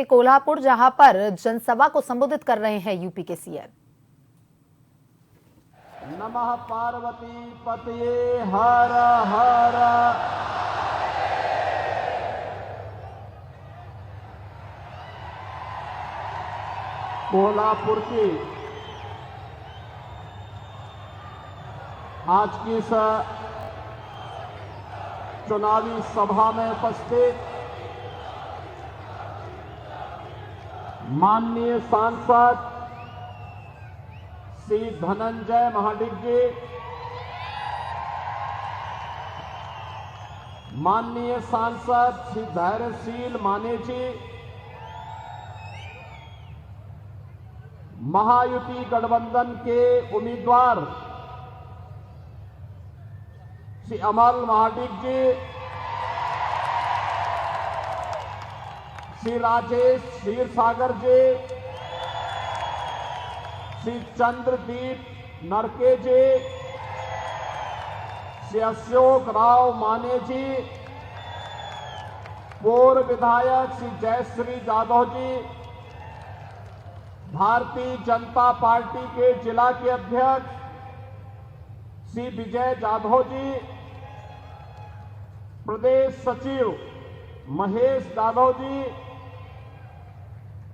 कोल्हापुर, जहां पर जनसभा को संबोधित कर रहे हैं यूपी के सीएम। नमः पार्वती पतये हर हर। कोल्हापुर की आज की इस चुनावी सभा में उपस्थित माननीय सांसद श्री धनंजय महाडिक जी, माननीय सांसद श्री धैर्यशील माने जी, महायुति गठबंधन के उम्मीदवार श्री अमल महाडिक जी, श्री राजेश क्षीरसागर जी, श्री चंद्रदीप नरके जी, श्री अशोक राव माने जी, पूर्व विधायक श्री जयश्री जाधव जी, भारतीय जनता पार्टी के जिला के अध्यक्ष श्री विजय जाधव जी, प्रदेश सचिव महेश जाधव जी,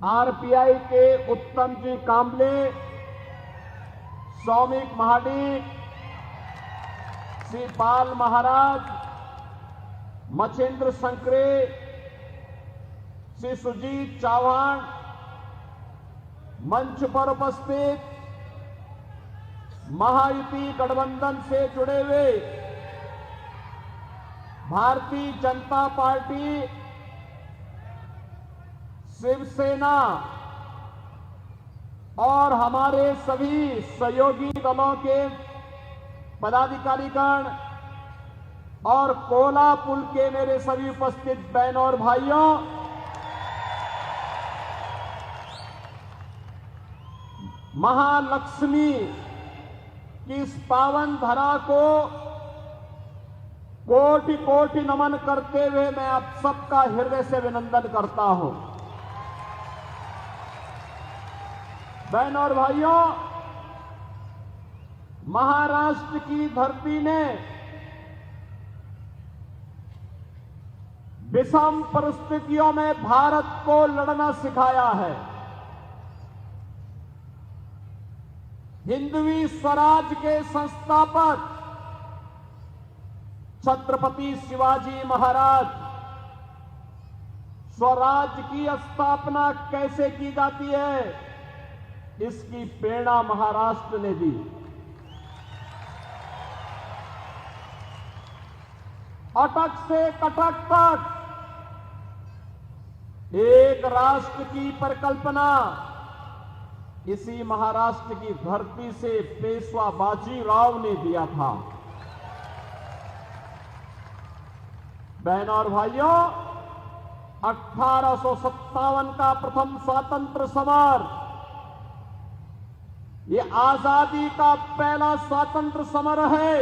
आरपीआई के उत्तम जी कांबले, सौमिक महाडिक, श्री बाल महाराज, मच्छिंद्र संकरे, श्री सुजीत चौहान, मंच पर उपस्थित महायुति गठबंधन से जुड़े हुए भारतीय जनता पार्टी, शिवसेना और हमारे सभी सहयोगी दलों के पदाधिकारीगण और कोल्हापुर के मेरे सभी उपस्थित बहनों और भाइयों, महालक्ष्मी की इस पावन धरा को कोटि कोटि नमन करते हुए मैं आप सबका हृदय से अभिनंदन करता हूं। बहनों और भाइयों, महाराष्ट्र की धरती ने विषम परिस्थितियों में भारत को लड़ना सिखाया है। हिंदवी स्वराज के संस्थापक छत्रपति शिवाजी महाराज स्वराज की स्थापना कैसे की जाती है, इसकी प्रेरणा महाराष्ट्र ने दी। अटक से कटक तक एक राष्ट्र की परिकल्पना इसी महाराष्ट्र की धरती से पेशवा बाजीराव ने दिया था। बहनों और भाइयों, 1857 का प्रथम स्वतंत्र समर, ये आजादी का पहला स्वतंत्र समर है,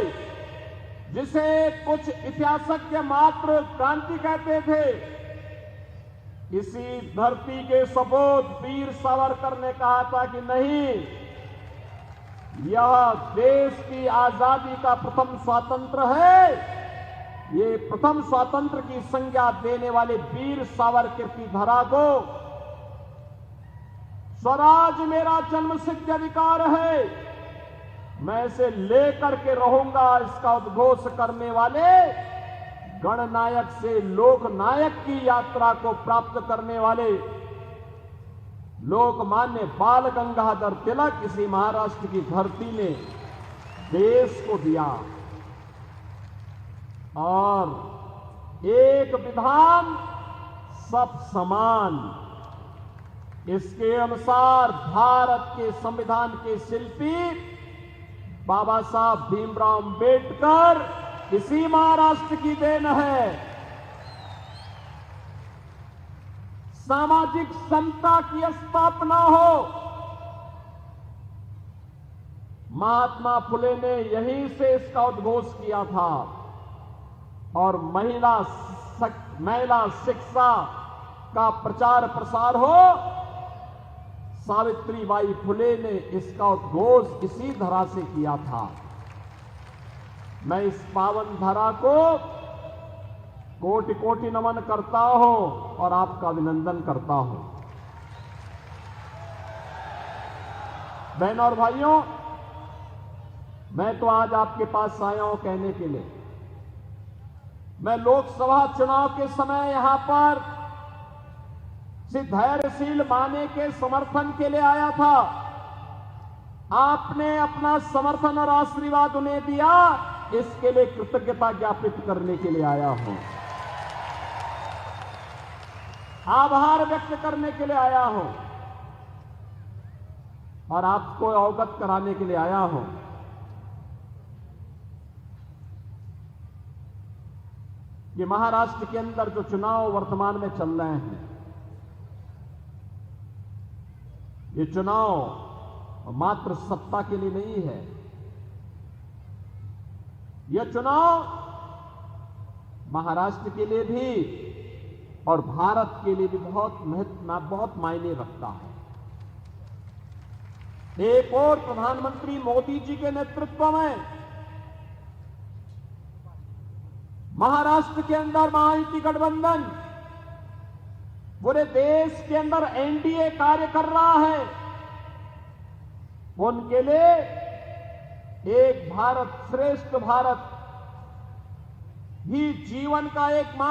जिसे कुछ इतिहासज्ञ मात्र क्रांति कहते थे। इसी धरती के सपूत वीर सावरकर ने कहा था कि नहीं, यह देश की आजादी का प्रथम स्वातंत्र है। ये प्रथम स्वातंत्र की संज्ञा देने वाले वीर सावरकर की धरा को स्वराज मेरा जन्मसिद्ध अधिकार है, मैं इसे लेकर के रहूंगा, इसका उद्घोष करने वाले गणनायक से लोकनायक की यात्रा को प्राप्त करने वाले लोकमान्य बाल गंगाधर तिलक इसी महाराष्ट्र की धरती ने देश को दिया। और एक विधान सब समान, इसके अनुसार भारत के संविधान के शिल्पी बाबा साहब भीमराव अंबेडकर इसी महाराष्ट्र की देन है। सामाजिक समता की स्थापना हो, महात्मा फुले ने यहीं से इसका उद्घोष किया था। और महिला शिक्षा का प्रचार प्रसार हो, सावित्रीबाई फुले ने इसका उद्घोष इसी धरा से किया था। मैं इस पावन धरा को कोटि कोटि नमन करता हूं और आपका अभिनंदन करता हूं। बहनों और भाइयों, मैं तो आज आपके पास आया हूं कहने के लिए, मैं लोकसभा चुनाव के समय यहां पर धैर्यशील माने के समर्थन के लिए आया था। आपने अपना समर्थन और आशीर्वाद उन्हें दिया, इसके लिए कृतज्ञता ज्ञापित करने के लिए आया हूं, आभार व्यक्त करने के लिए आया हूं और आपको अवगत कराने के लिए आया हूं। कि महाराष्ट्र के अंदर जो चुनाव वर्तमान में चल रहे हैं, ये चुनाव मात्र सत्ता के लिए नहीं है, यह चुनाव महाराष्ट्र के लिए भी और भारत के लिए भी बहुत मायने रखता है। एक और प्रधानमंत्री मोदी जी के नेतृत्व में महाराष्ट्र के अंदर महायुति गठबंधन पूरे देश के अंदर एनडीए कार्य कर रहा है। उनके लिए एक भारत श्रेष्ठ भारत ही जीवन का एकमात्र